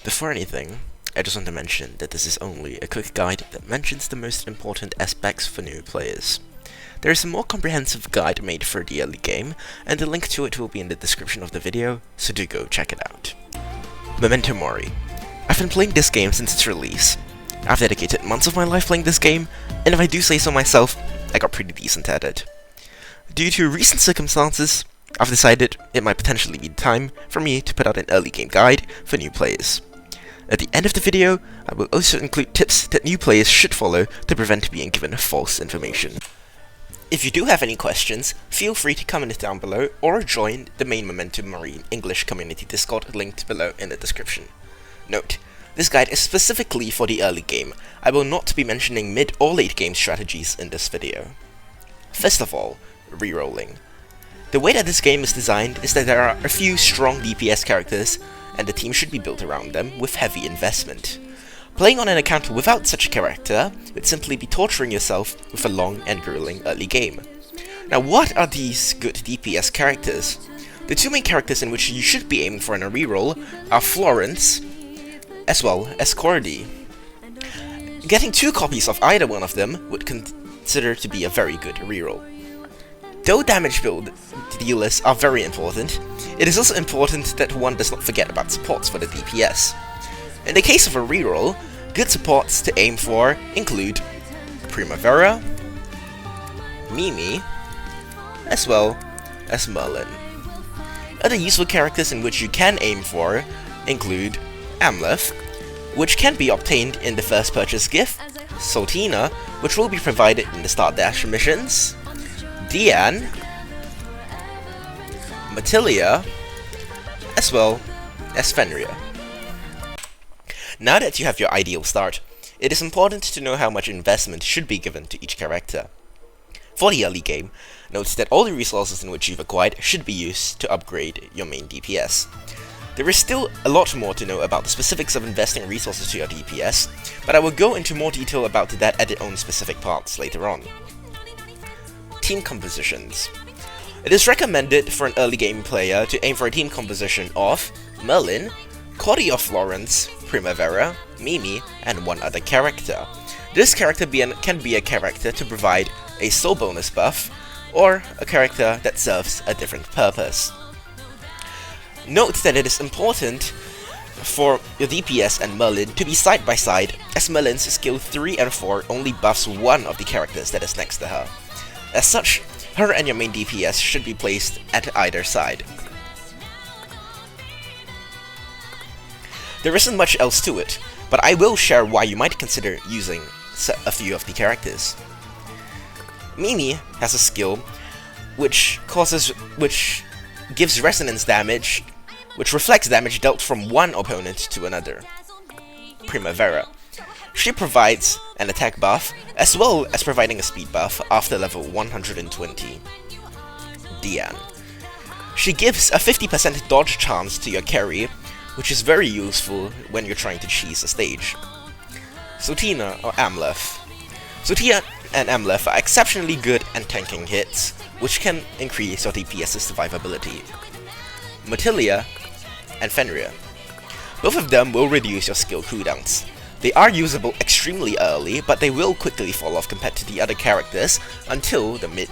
Before anything, I just want to mention that this is only a quick guide that mentions the most important aspects for new players. There is a more comprehensive guide made for the early game, and the link to it will be in the description of the video, so do go check it out. Memento Mori. I've been playing this game since its release. I've dedicated months of my life playing this game, and if I do say so myself, I got pretty decent at it. Due to recent circumstances, I've decided it might potentially be time for me to put out an early game guide for new players. At the end of the video, I will also include tips that new players should follow to prevent being given false information. If you do have any questions, feel free to comment down below or join the main Memento Mori English community Discord linked below in the description. Note, this guide is specifically for the early game. I will not be mentioning mid or late game strategies in this video. First of all, rerolling. The way that this game is designed is that there are a few strong DPS characters, and the team should be built around them with heavy investment. Playing on an account without such a character would simply be torturing yourself with a long and grueling early game. Now, what are these good DPS characters? The two main characters in which you should be aiming for in a reroll are Florence, as well as Cordy. Getting 2 copies of either one of them would consider to be a very good reroll. Though damage build dealers are very important, it is also important that one does not forget about supports for the DPS. In the case of a reroll, good supports to aim for include Primavera, Mimi, as well as Merlin. Other useful characters in which you can aim for include Amleth, which can be obtained in the first purchase gift, Sultina, which will be provided in the Start Dash missions, Diane, Matilia, as well as Fenrir. Now that you have your ideal start, it is important to know how much investment should be given to each character. For the early game, note that all the resources in which you've acquired should be used to upgrade your main DPS. There is still a lot more to know about the specifics of investing resources to your DPS, but I will go into more detail about that at its own specific parts later on. Team compositions. It is recommended for an early game player to aim for a team composition of Merlin, Cordy of Florence, Primavera, Mimi, and one other character. This character can be a character to provide a soul bonus buff, or a character that serves a different purpose. Note that it is important for your DPS and Merlin to be side by side, as Merlin's skill 3 and 4 only buffs one of the characters that is next to her. As such, her and your main DPS should be placed at either side. There isn't much else to it, but I will share why you might consider using a few of the characters. Mimi has a skill which gives resonance damage, which reflects damage dealt from one opponent to another. Primavera. She provides an attack buff, as well as providing a speed buff after level 120. Diane. She gives a 50% dodge chance to your carry, which is very useful when you're trying to cheese a stage. Sultina or Amleth. Sultina and Amleth are exceptionally good at tanking hits, which can increase your DPS's survivability. Matilia and Fenrir. Both of them will reduce your skill cooldowns. They are usable extremely early, but they will quickly fall off compared to the other characters until the mid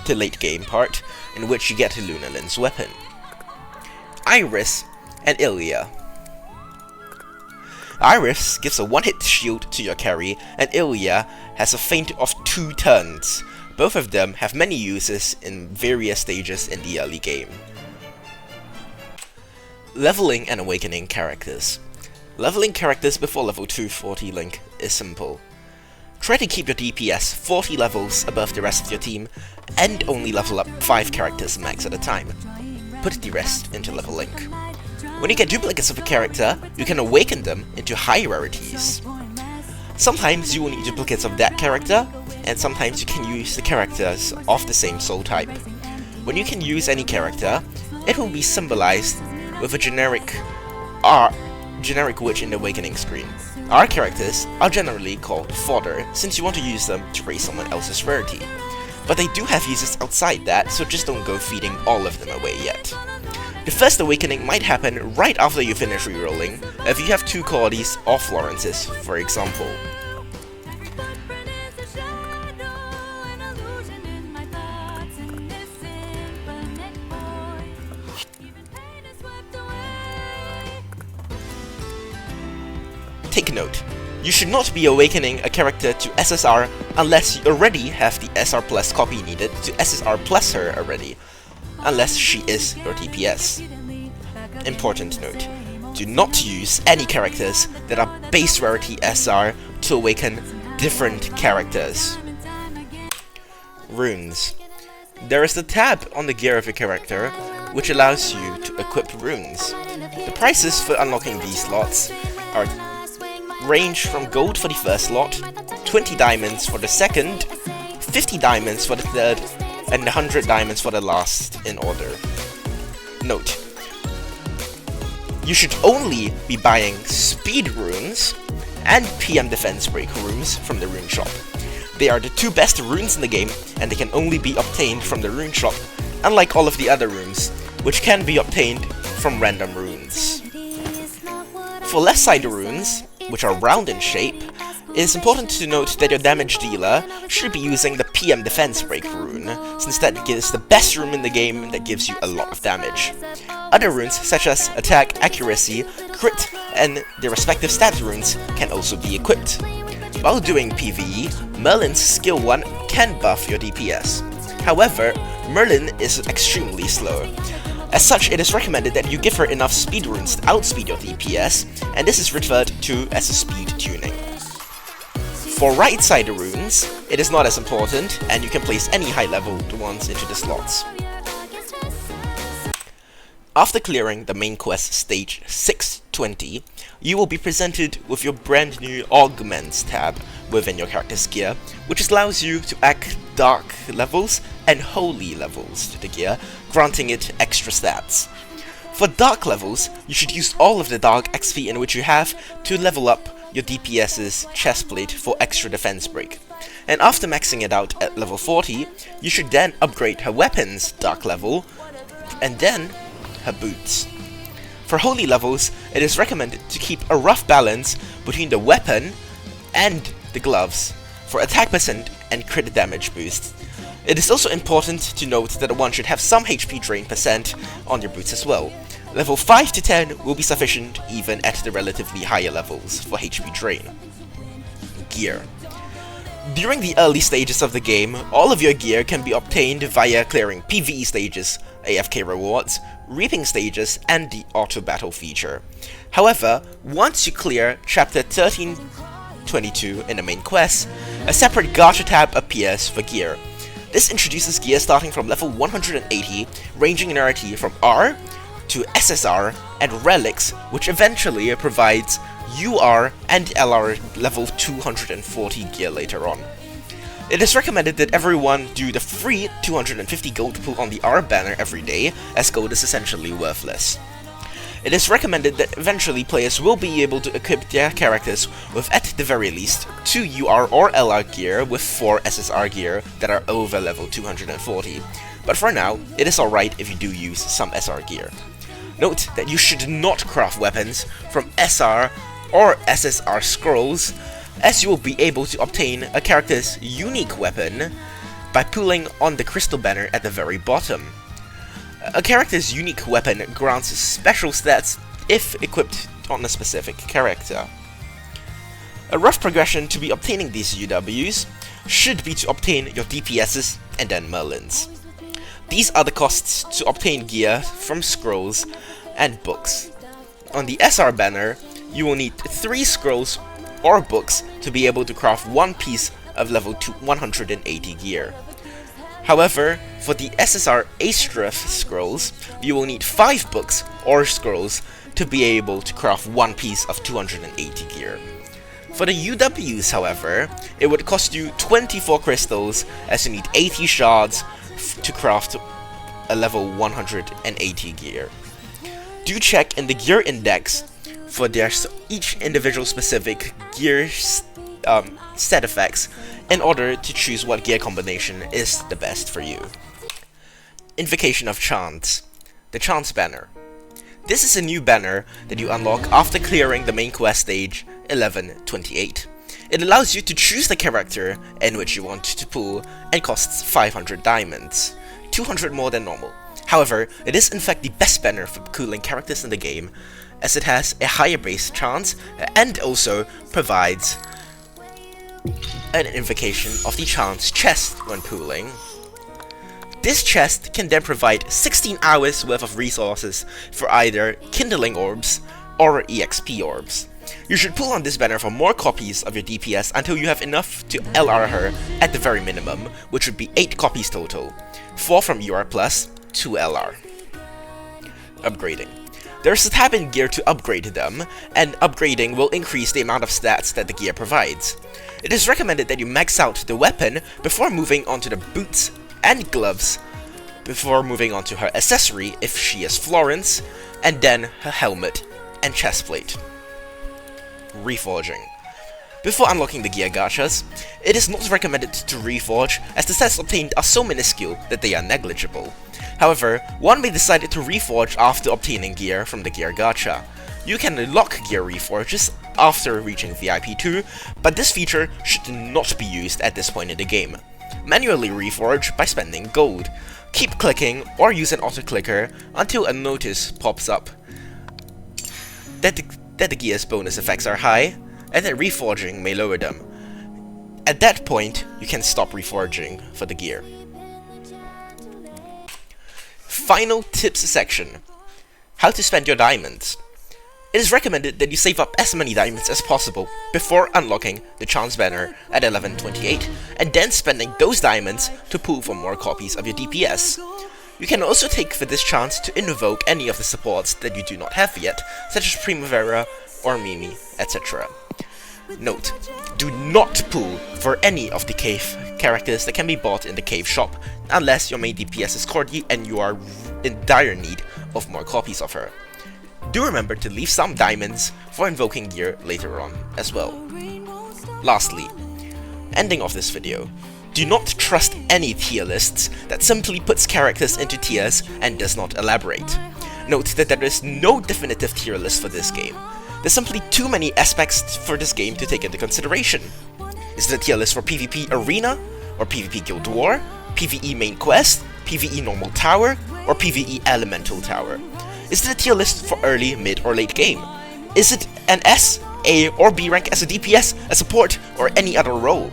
to late game part, in which you get to Lunalin's weapon. Iris and Ilya. Iris gives a one-hit shield to your carry, and Ilya has a feint of 2 turns. Both of them have many uses in various stages in the early game. Leveling and awakening characters. Leveling characters before level 240 link is simple. Try to keep your DPS 40 levels above the rest of your team, and only level up 5 characters max at a time. Put the rest into level link. When you get duplicates of a character, you can awaken them into high rarities. Sometimes you will need duplicates of that character, and sometimes you can use the characters of the same soul type. When you can use any character, it will be symbolized with a generic witch in the awakening screen. Our characters are generally called fodder, since you want to use them to raise someone else's rarity. But they do have uses outside that, so just don't go feeding all of them away yet. The first awakening might happen right after you finish rerolling, if you have 2 Cordys or Florences, for example. Take note, you should not be awakening a character to SSR unless you already have the SR Plus copy needed to SSR Plus her already, unless she is your DPS. Important note, do not use any characters that are base rarity SR to awaken different characters. Runes. There is the tab on the gear of your character, which allows you to equip runes. The prices for unlocking these slots are range from gold for the first slot, 20 diamonds for the second, 50 diamonds for the third, and 100 diamonds for the last in order. Note, you should only be buying speed runes and PM defense break runes from the rune shop. They are the 2 best runes in the game, and they can only be obtained from the rune shop, unlike all of the other runes, which can be obtained from random runes. For left side runes, which are round in shape, it is important to note that your damage dealer should be using the PM defense break rune, since that is the best rune in the game that gives you a lot of damage. Other runes such as attack, accuracy, crit, and their respective stat runes can also be equipped. While doing PvE, Merlin's skill 1 can buff your DPS. However, Merlin is extremely slow. As such, it is recommended that you give her enough speed runes to outspeed your DPS, and this is referred to as a speed tuning. For right side runes, it is not as important, and you can place any high level ones into the slots. After clearing the main quest stage 620, you will be presented with your brand new Augments tab within your character's gear, which allows you to add dark levels and holy levels to the gear, granting it extra stats. For dark levels, you should use all of the dark XP in which you have to level up your DPS's chestplate for extra defense break. And after maxing it out at level 40, you should then upgrade her weapon's dark level, and then her boots. For holy levels, it is recommended to keep a rough balance between the weapon and the gloves for attack percent and crit damage boosts. It is also important to note that one should have some HP drain percent on your boots as well. Level 5 to 10 will be sufficient even at the relatively higher levels for HP drain. Gear. During the early stages of the game, all of your gear can be obtained via clearing PvE stages, AFK rewards, reaping stages, and the auto battle feature. However, once you clear chapter 1322 in the main quest, a separate gacha tab appears for gear. This introduces gear starting from level 180, ranging in rarity from R to SSR and relics, which eventually provides UR and LR level 240 gear later on. It is recommended that everyone do the free 250 gold pull on the R banner every day, as gold is essentially worthless. It is recommended that eventually players will be able to equip their characters with at the very least 2 UR or LR gear with 4 SSR gear that are over level 240, but for now, it is alright if you do use some SR gear. Note that you should not craft weapons from SR or SSR scrolls, as you will be able to obtain a character's unique weapon by pulling on the crystal banner at the very bottom. A character's unique weapon grants special stats if equipped on a specific character. A rough progression to be obtaining these UWs should be to obtain your DPSs and then Merlins. These are the costs to obtain gear from scrolls and books. On the SR banner, you will need 3 scrolls or books to be able to craft 1 piece of level 180 gear. However, for the SSR Astreth scrolls, you will need 5 books or scrolls to be able to craft 1 piece of 280 gear. For the UWs, however, it would cost you 24 crystals, as you need 80 shards to craft a level 180 gear. Do check in the gear index for their each individual specific gear set effects in order to choose what gear combination is the best for you. Invocation of Chants. The Chants banner. This is a new banner that you unlock after clearing the main quest stage 1128. It allows you to choose the character in which you want to pull and costs 500 diamonds, 200 more than normal. However, it is in fact the best banner for pulling characters in the game, as it has a higher base chance and also provides an invocation of the chance chest when pooling. This chest can then provide 16 hours worth of resources for either kindling orbs or EXP orbs. You should pull on this banner for more copies of your DPS until you have enough to LR her at the very minimum, which would be 8 copies total, 4 from UR+, 2 LR. Upgrading. There's a tab in gear to upgrade them, and upgrading will increase the amount of stats that the gear provides. It is recommended that you max out the weapon before moving on to the boots and gloves, before moving on to her accessory if she is Florence, and then her helmet and chestplate. Reforging. Before unlocking the gear gachas, it is not recommended to reforge, as the stats obtained are so minuscule that they are negligible. However, one may decide to reforge after obtaining gear from the gear gacha. You can unlock gear reforges after reaching VIP 2, but this feature should not be used at this point in the game. Manually reforge by spending gold. Keep clicking or use an auto-clicker until a notice pops up that the gear's bonus effects are high, and that reforging may lower them. At that point, you can stop reforging for the gear. Final tips section. How to spend your diamonds. It is recommended that you save up as many diamonds as possible before unlocking the chance banner at 1128, and then spending those diamonds to pull for more copies of your DPS. You can also take for this chance to invoke any of the supports that you do not have yet, such as Primavera or Mimi, etc. Note, do not pull for any of the cave characters that can be bought in the cave shop, unless your main DPS is Cordy and you are in dire need of more copies of her. Do remember to leave some diamonds for invoking gear later on as well. Lastly, ending of this video, do not trust any tier lists that simply puts characters into tiers and does not elaborate. Note that there is no definitive tier list for this game. There's simply too many aspects for this game to take into consideration. Is it a tier list for PvP Arena, or PvP Guild War, PvE Main Quest, PvE Normal Tower, or PvE Elemental Tower? Is it a tier list for early, mid, or late game? Is it an S, A, or B rank as a DPS, a support, or any other role?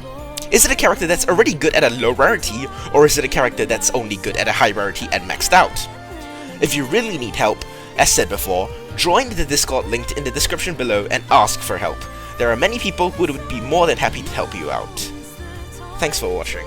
Is it a character that's already good at a low rarity, or is it a character that's only good at a high rarity and maxed out? If you really need help, as said before, join the Discord linked in the description below and ask for help. There are many people who would be more than happy to help you out. Thanks for watching.